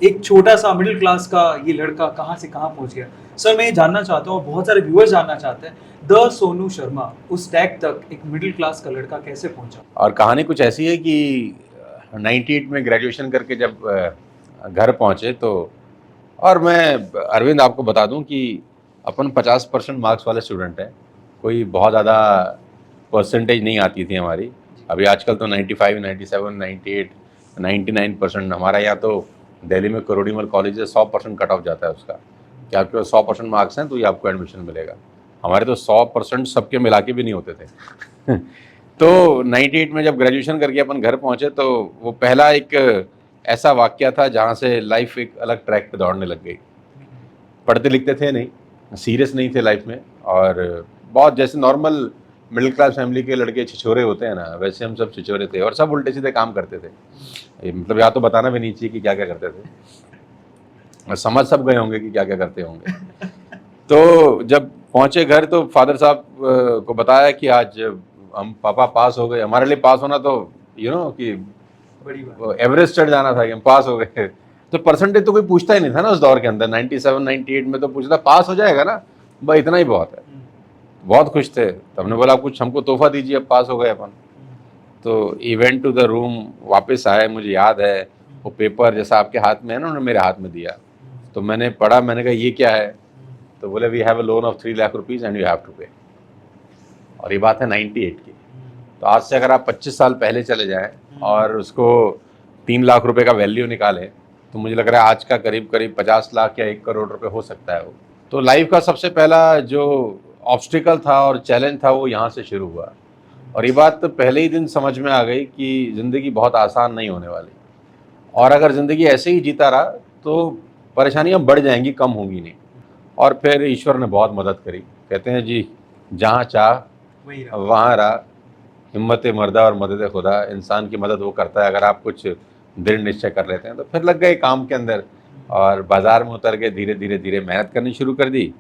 एक छोटा-सा middle class का ये लड़का कहाँ से कहाँ पहुँच गया। सर मैं ये जानना चाहता हूँ और बहुत सारे व्यूअर्स जानना चाहते हैं, द सोनू शर्मा उस टैग तक एक मिडिल क्लास का लड़का कैसे पहुँचा? और कहानी कुछ ऐसी है कि 98 में ग्रेजुएशन करके जब घर पहुँचे तो और मैं अरविंद आपको बता दूं कि अपन 50% मार्क्स वाले स्टूडेंट हैं, कोई बहुत ज़्यादा परसेंटेज नहीं आती थी हमारी। अभी आजकल तो 95, 97, 98, 99% हमारा यहाँ तो दिल्ली में करोड़ीमल कॉलेज है, 100% कट ऑफ जाता है उसका कि आपके पास 100% मार्क्स हैं तो ही आपको एडमिशन मिलेगा। हमारे तो 100% सबके मिला के भी नहीं होते थे तो 98 में जब ग्रेजुएशन करके अपन घर पहुँचे तो वो पहला एक ऐसा वाक़या था जहाँ से लाइफ एक अलग ट्रैक पे दौड़ने लग गई। पढ़ते लिखते थे नहीं, सीरियस नहीं थे लाइफ में, और बहुत जैसे नॉर्मल मिडिल क्लास फैमिली के लड़के छिछोरे होते हैं ना, वैसे हम सब छिछोरे थे और सब उल्टे सीधे काम करते थे। मतलब यहाँ तो बताना भी नहीं चाहिए कि क्या क्या करते थे, और समझ सब गए होंगे कि क्या क्या करते होंगे तो जब पहुँचे घर तो फादर साहब को बताया कि आज हम पापा पास हो गए। हमारे लिए पास होना तो कि बड़ी बात। एवरेस्ट चढ़ जाना था कि हम पास हो गए तो परसेंटेज तो कोई पूछता ही नहीं था ना उस दौर के अंदर। 97, 98 में तो पूछता पास हो जाएगा ना, भाई इतना ही बहुत है। बहुत खुश थे तो हमने बोला कुछ हमको तोहफा दीजिए, अब पास हो गए अपन। तो इवेंट टू द रूम वापस आए, मुझे याद है वो पेपर जैसा आपके हाथ में है ना, उन्होंने मेरे हाथ में दिया तो मैंने पढ़ा, मैंने कहा ये क्या है, तो बोले we have a loan of 3 lakh rupees and you have to pay. और ये बात है 98 की। तो आज से अगर आप 25 साल पहले चले जाएं और उसको 3 लाख रुपए का वैल्यू निकालें तो मुझे लग रहा है आज का करीब करीब 50 लाख या 1 करोड़ रुपए हो सकता है वो। तो लाइफ का सबसे पहला जो ऑब्स्टिकल था और चैलेंज था वो यहाँ से शुरू हुआ, और ये बात तो पहले ही दिन समझ में आ गई कि ज़िंदगी बहुत आसान नहीं होने वाली, और अगर ज़िंदगी ऐसे ही जीता रहा तो परेशानियाँ बढ़ जाएंगी, कम होंगी नहीं। और फिर ईश्वर ने बहुत मदद करी। कहते हैं जी, जहाँ चाह वहाँ राह, हिम्मत मर्दा और मदद खुदा। इंसान की मदद वो करता है अगर आप कुछ दृढ़ निश्चय कर लेते हैं। तो फिर लग गए काम के अंदर और बाज़ार में उतर के धीरे धीरे धीरे मेहनत करनी शुरू कर दी,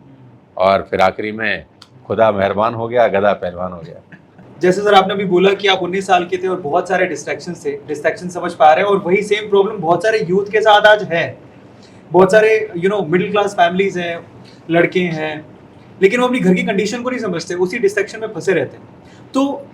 और फिर आखिरी में खुदा मेहरबान हो गया, गधा पहलवान हो गया। जैसे सर आपने अभी बोला कि आप 19 साल के थे और बहुत सारे डिस्ट्रैक्शंस थे, डिस्ट्रैक्शन समझ पा रहे हैं, और वही सेम प्रॉब्लम बहुत सारे यूथ के साथ आज है। बहुत सारे मिडिल क्लास फैमिलीज हैं, लड़के हैं, लेकिन वो अपनी घर की कंडीशन को नहीं समझते, उसी डिस्ट्रैक्शन में फंसे रहते हैं। तो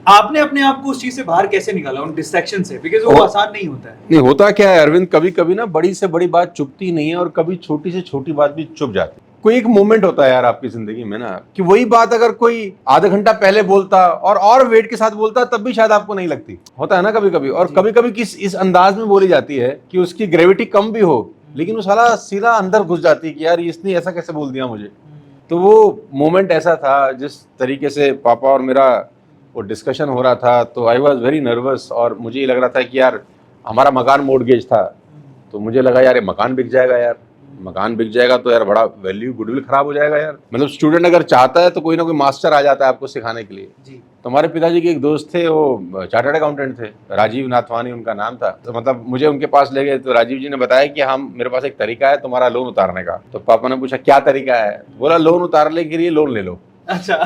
आपने अपने आप को उस चीज से बाहर कैसे निकाला, उन डिस्ट्रैक्शन से? बिकॉज वो आसान नहीं होता है। नहीं होता क्या है अरविंद, कभी कभी ना बड़ी से बड़ी बात चुपती नहीं है, और कभी छोटी से छोटी बात भी चुप जाती है। कोई एक मोमेंट होता है यार आपकी जिंदगी में ना, कि वही बात अगर कोई आधा घंटा पहले बोलता और वेट के साथ बोलता तब भी शायद आपको नहीं लगती। होता है ना कभी कभी, और कभी कभी किस इस अंदाज में बोली जाती है कि उसकी ग्रेविटी कम भी हो, लेकिन वो साला सीधा अंदर घुस जाती है कि यार इसने ऐसा कैसे बोल दिया मुझे। तो वो मोमेंट ऐसा था, जिस तरीके से पापा और मेरा वो डिस्कशन हो रहा था तो आई वॉज वेरी नर्वस, और मुझे ये लग रहा था कि यार हमारा मकान मॉर्गेज था, तो मुझे लगा यार ये मकान बिक जाएगा, यार मकान बिक जाएगा तो यार बड़ा वैल्यू, गुडविल खराब हो जाएगा यार। मतलब स्टूडेंट अगर चाहता है तो कोई ना कोई मास्टर आ जाता है आपको सिखाने के लिए। तो हमारे पिताजी के एक दोस्त थे, वो चार्टर्ड अकाउंटेंट थे, राजीव नाथवानी उनका नाम था। तो मतलब मुझे उनके पास ले गए तो राजीव जी ने बताया कि हम मेरे पास एक तरीका है तुम्हारा लोन उतारने का। तो पापा ने पूछा क्या तरीका है, बोला लोन उतारने के लिए लोन ले लो। अच्छा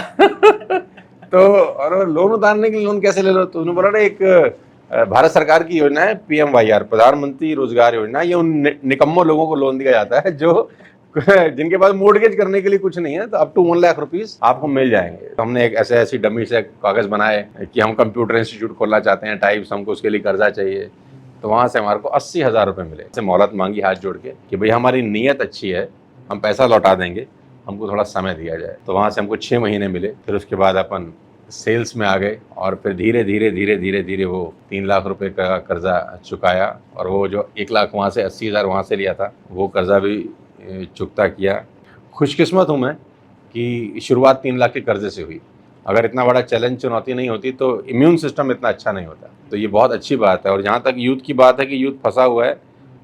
तो और लोन उतारने के लिए लोन कैसे ले लो, तो उन्होंने बोला एक भारत सरकार की योजना है PMYR, प्रधानमंत्री रोजगार योजना। ये उन निकम्मों लोगों को लोन दिया जाता है जो जिनके पास मोर्गेज करने के लिए कुछ नहीं है, तो अप टू 1 लाख रुपीस आपको मिल जाएंगे। तो हमने एक ऐसी डमी से कागज बनाए कि हम कंप्यूटर इंस्टीट्यूट खोलना चाहते हैं टाइप्स, हमको उसके लिए कर्जा चाहिए। तो वहाँ से हमारे को 80,000 रुपये मिले। से मोहलत मांगी हाथ जोड़ के कि भाई हमारी नीयत अच्छी है, हम पैसा लौटा देंगे, हमको थोड़ा समय दिया जाए। तो वहाँ से हमको 6 महीने मिले। फिर उसके बाद अपन सेल्स में आ गए, और फिर धीरे धीरे धीरे धीरे धीरे वो 3 लाख रुपए का कर्जा चुकाया, और वो जो 1 लाख वहाँ से 80,000 वहाँ से लिया था वो कर्जा भी चुकता किया। खुशकिस्मत हूँ मैं कि शुरुआत 3 लाख के कर्जे से हुई। अगर इतना बड़ा चैलेंज, चुनौती नहीं होती तो इम्यून सिस्टम इतना अच्छा नहीं होता। तो ये बहुत अच्छी बात है। और जहाँ तक यूथ की बात है कि यूथ फंसा हुआ है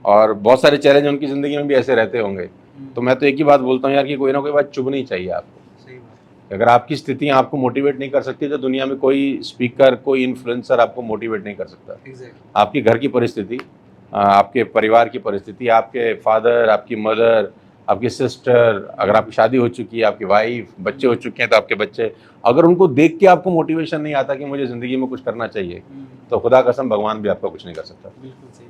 और बहुत सारे चैलेंज उनकी ज़िंदगी में भी ऐसे रहते होंगे, तो मैं तो एक ही बात बोलता हूँ यार कि कोई ना कोई बात चुभनी चाहिए आपको। अगर आपकी स्थितियाँ आपको मोटिवेट नहीं कर सकती तो दुनिया में कोई स्पीकर, कोई इन्फ्लुएंसर आपको मोटिवेट नहीं कर सकता। आपकी घर की परिस्थिति, आपके परिवार की परिस्थिति, आपके फादर, आपकी मदर, आपकी सिस्टर, अगर आपकी शादी हो चुकी है, आपकी वाइफ, बच्चे हो चुके हैं तो आपके बच्चे, अगर उनको देख के आपको मोटिवेशन नहीं आता कि मुझे ज़िंदगी में कुछ करना चाहिए, तो खुदा कसम भगवान भी आपका कुछ नहीं कर सकता। बिल्कुल सही।